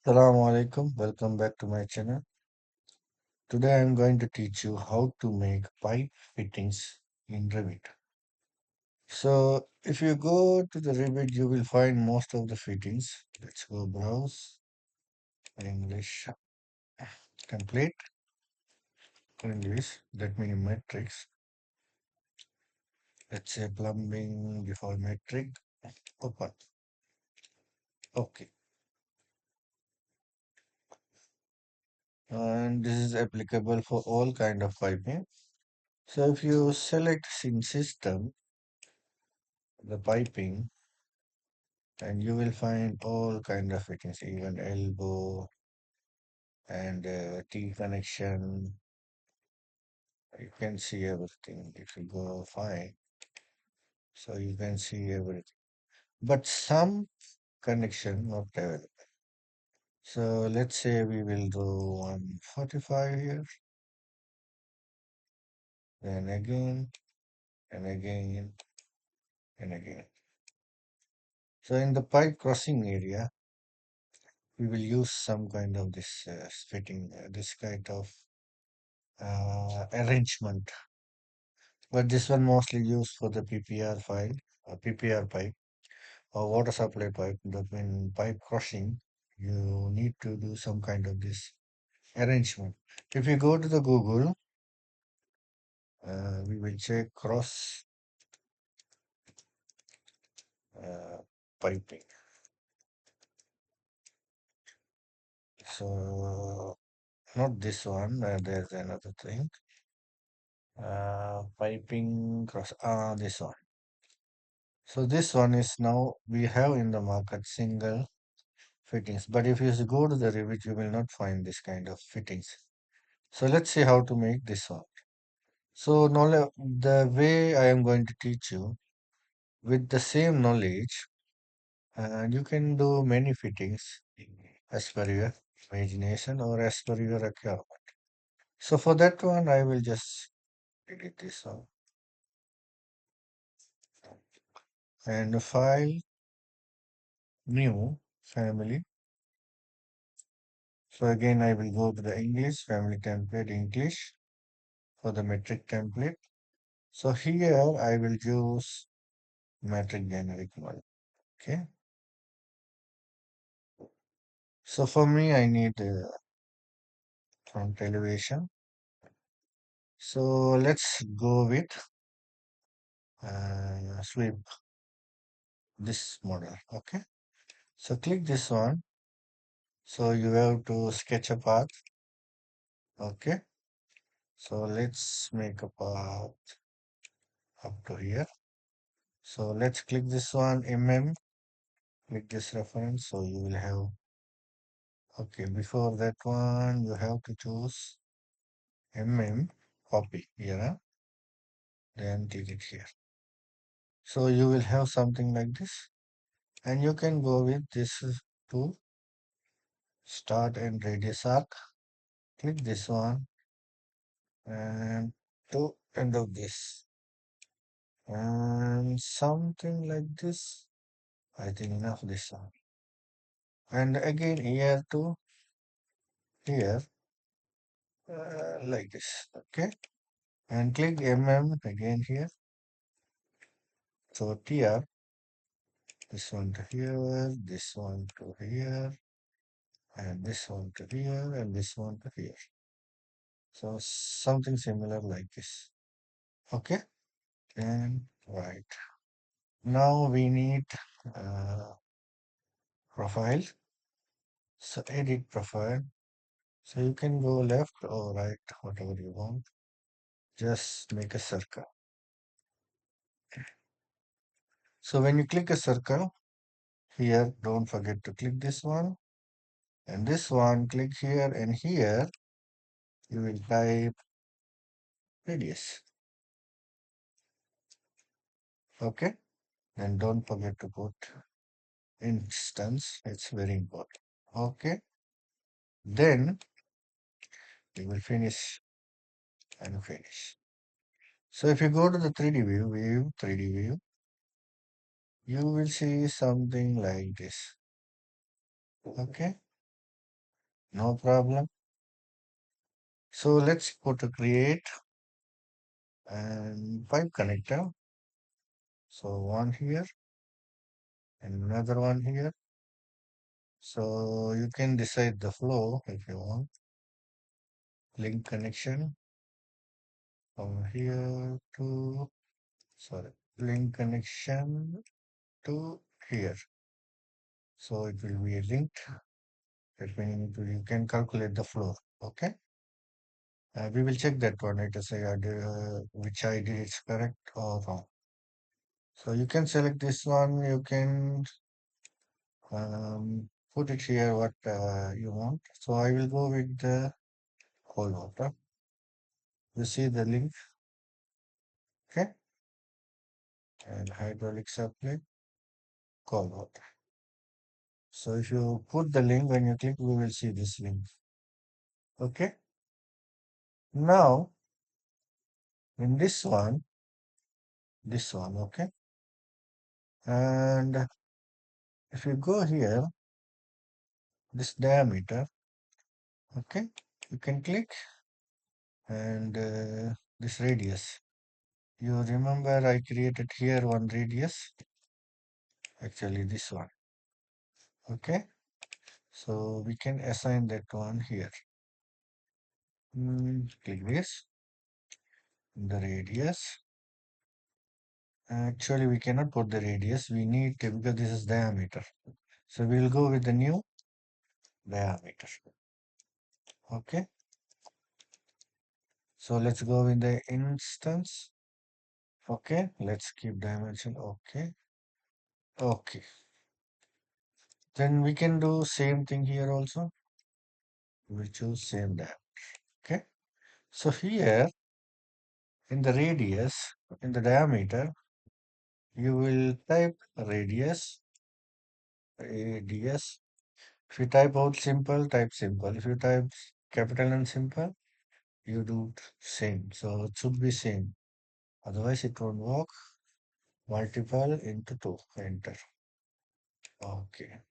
Assalamu alaikum. Welcome back to my channel. Today I am going to teach you how to make pipe fittings in Revit. So if you go to the Revit, you will find most of the fittings. Let's go browse English template. English, that means matrix. Let's say plumbing default metric. Open. Okay. And this is applicable for all kind of piping. So if you select in system the piping, and you will find all kind of fittings, even elbow and T connection. You can see everything if you go fine. So you can see everything. But some connection not available. So let's say we will do 145 here, then again and again and again. So in the pipe crossing area, we will use some kind of this fitting, this kind of arrangement. But this one mostly used for the PPR file, PPR pipe or water supply pipe. That when pipe crossing, you need to do some kind of this arrangement. If you go to the Google, we will check cross uh, piping. So not this one. There's another thing. Piping cross. This one. So this one is now we have in the market single fittings. But if you go to the Revit, you will not find this kind of fittings. So let's see how to make this one. So knowledge, the way I am going to teach you with the same knowledge, and you can do many fittings as per your imagination or as per your requirement. So for that one, I will just delete this one and file new family. So again, I will go to the English family template English for the metric template. So here I will use metric generic one. Okay. So for me, I need front elevation. So let's go with sweep this model. Okay. So click this one. So you have to sketch a path. Okay. So let's make a path up to here. So let's click this one, click this reference. So you will have, okay, before that one, you have to choose copy here, huh? Then click it here. So you will have something like this, and you can go with this to start and radius arc. Click this one and to end of this and something like this. I think enough this one. And again here to here like this. Okay, and click again here. So TR, this one to here, this one to here, and this one to here, and this one to here. So something similar like this. Okay, and right. Now we need uh, profile. So edit profile. So you can go left or right, whatever you want. Just make a circle. So when you click a circle, here, don't forget to click this one. And this one, click here and here, you will type radius. Okay. And don't forget to put instance. It's very important. Okay. Then you will finish and finish. So if you go to the 3D view, 3D view, you will see something like this. Okay. No problem. So let's go to create and pipe connector. So one here and another one here. So you can decide the flow if you want. Link connection from here to, sorry, link connection to here. So it will be linked. That means you can calculate the flow. Okay. We will check that one. It is which ID is correct or wrong. So you can select this one. You can put it here what you want. So I will go with the cold water. You see the link, okay? And hydraulic supply, cold water. So if you put the link, when you click, we will see this link. Okay. Now in this one, okay. And if you go here, this diameter, okay, you can click and this radius. You remember I created here one radius, actually this one, okay. So we can assign that one here. Click this, the radius. Actually, we cannot put the radius. We need to, because this is diameter. So we will go with the new diameter. Okay. So let's go with the instance. Okay. Let's keep dimension. Okay. Okay. Then we can do same thing here also. We choose same diameter. Okay. So here in the radius, in the diameter, you will type radius. If you type out simple, type simple. If you type capital and simple, you do same. So it should be same. Otherwise it won't work. Multiple into 2. Enter. Okay.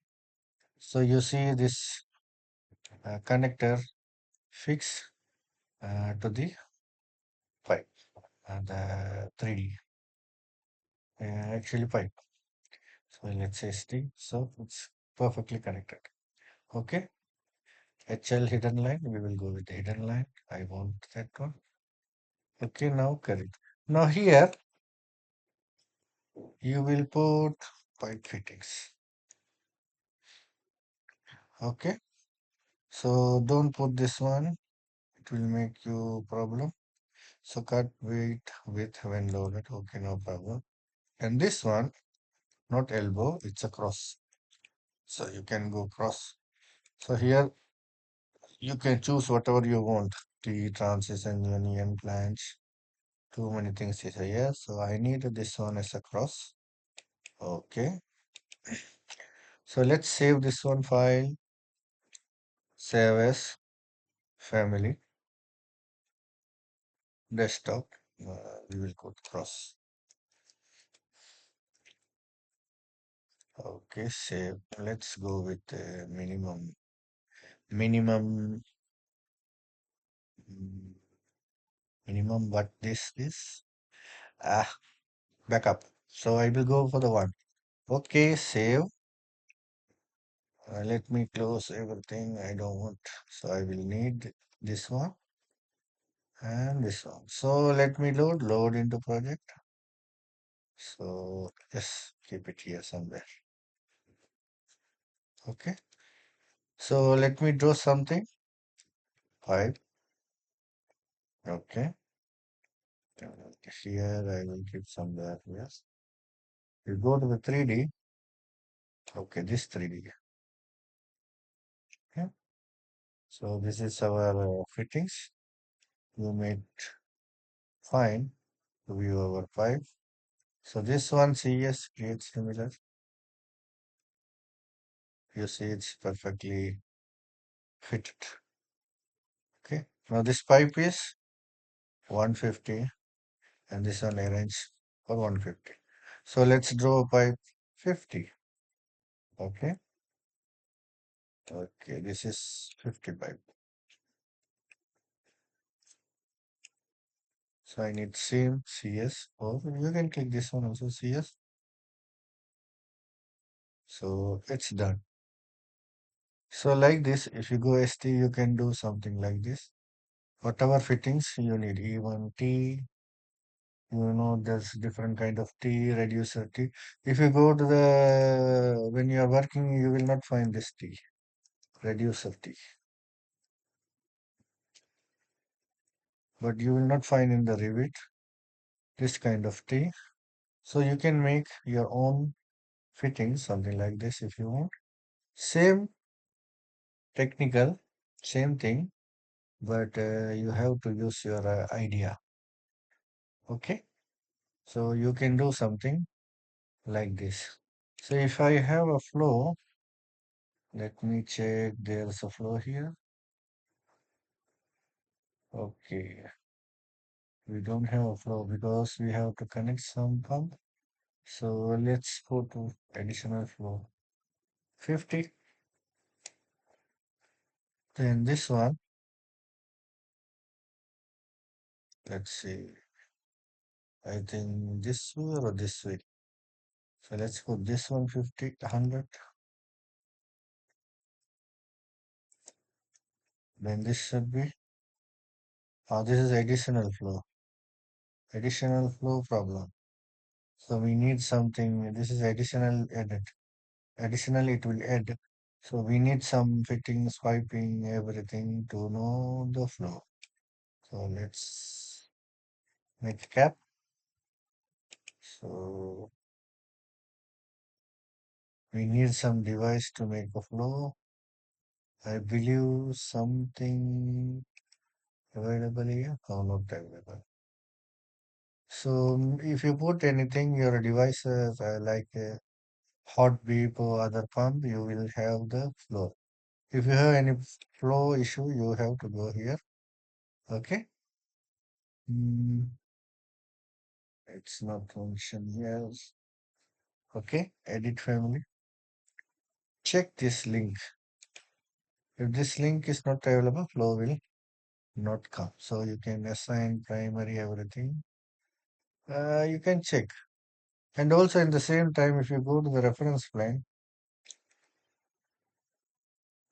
So you see this connector fix to the pipe and the 3D. Actually pipe. So let's say ST. So it's perfectly connected. Okay. HL hidden line. We will go with the hidden line. I want that one. Okay. Now correct. Now here you will put pipe fittings. Okay. So don't put this one. It will make you problem. So cut width when loaded. Okay, no problem. And this one, not elbow, it's a cross. So you can go cross. So here you can choose whatever you want. T, transition, union, flange. Too many things is here. So I need this one as a cross. Okay. So let's save this one file. Save as family desktop. We will go to cross. Okay, save. Let's go with minimum mm, minimum what this backup. So I will go for the one. Okay, save. Let me close everything. I don't want. So I will need this one and this one. So let me load into project. So just keep it here somewhere. Okay. So let me draw something. 5. Okay. Here I will keep somewhere. Yes. You go to the 3D. Okay, this 3D. Okay. So this is our fittings. You made fine to view our pipe. So this one CS creates similar. You see it's perfectly fitted. Okay. Now this pipe is 150 and this one arranged for 150. So let's draw a pipe 50. Okay. Okay, this is 55. So I need same CS, or you can click this one also CS. So it's done. So like this, if you go ST, you can do something like this. Whatever fittings you need, even T, there's different kind of T, reducer T. If you go to when you are working, you will not find this T, reducer T. But you will not find in the Revit this kind of T. So you can make your own fittings, something like this if you want. Same technical, same thing, but you have to use your idea. Okay, so you can do something like this. So if I have a flow, let me check. There's a flow here. Okay, we don't have a flow because we have to connect some pump. So let's go to additional flow 50. Then this one, let's see. I think this way or this way. So let's put this one 50, 100. Then this should be, this is additional flow problem. So we need something, this is additional edit. Additional it will add. So we need some fittings, piping, everything to know the flow. So let's make cap. So we need some device to make a flow. I believe something available here. Oh, not available. So if you put anything, your devices like a hot beep or other pump, you will have the flow. If you have any flow issue, you have to go here. Okay. Mm, it's not function here. Okay. Edit family. Check this link. If this link is not available, flow will not come. So you can assign primary everything. You can check. And also in the same time, if you go to the reference plane,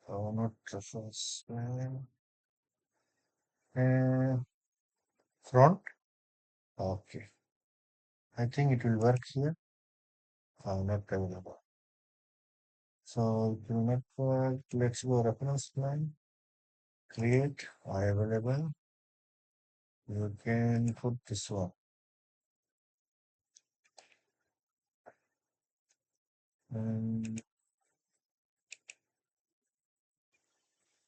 not reference plane, uh, front. Okay. I think it will work here. Not available. So it will not work. Let's go reference line. Create available. You can put this one. And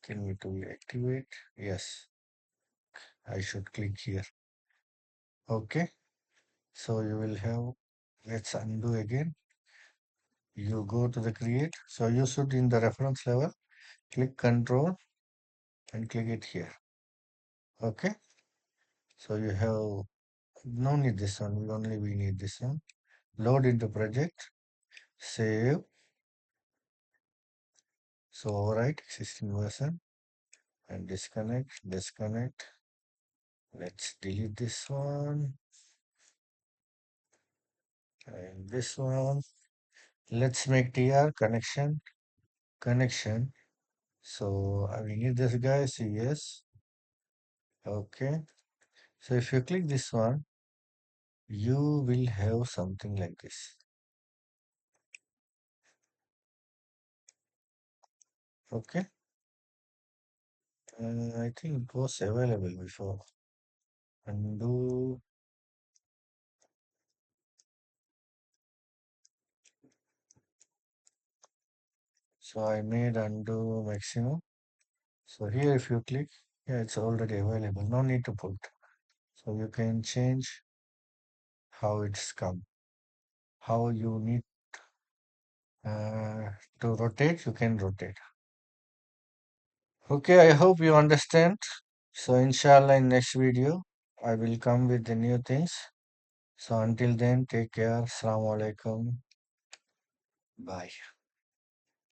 can we do activate? Yes. I should click here. Okay. So you will have, let's undo again. You go to the create. So you should in the reference level, click control and click it here. Okay. So you have no need this one. We need this one. Load into project. Save. So overwrite existing version and disconnect. Let's delete this one and this one. Let's make TR connection. So we need this guy, say yes. Okay. So if you click this one, you will have something like this. Okay. I think it was available before. Undo. So I made undo maximum. So here if you click, yeah, it's already available. No need to put. So you can change how it's come. How you need to rotate, you can rotate. Okay, I hope you understand. So inshallah in next video, I will come with the new things. So until then, take care. Assalamu alaikum. Bye.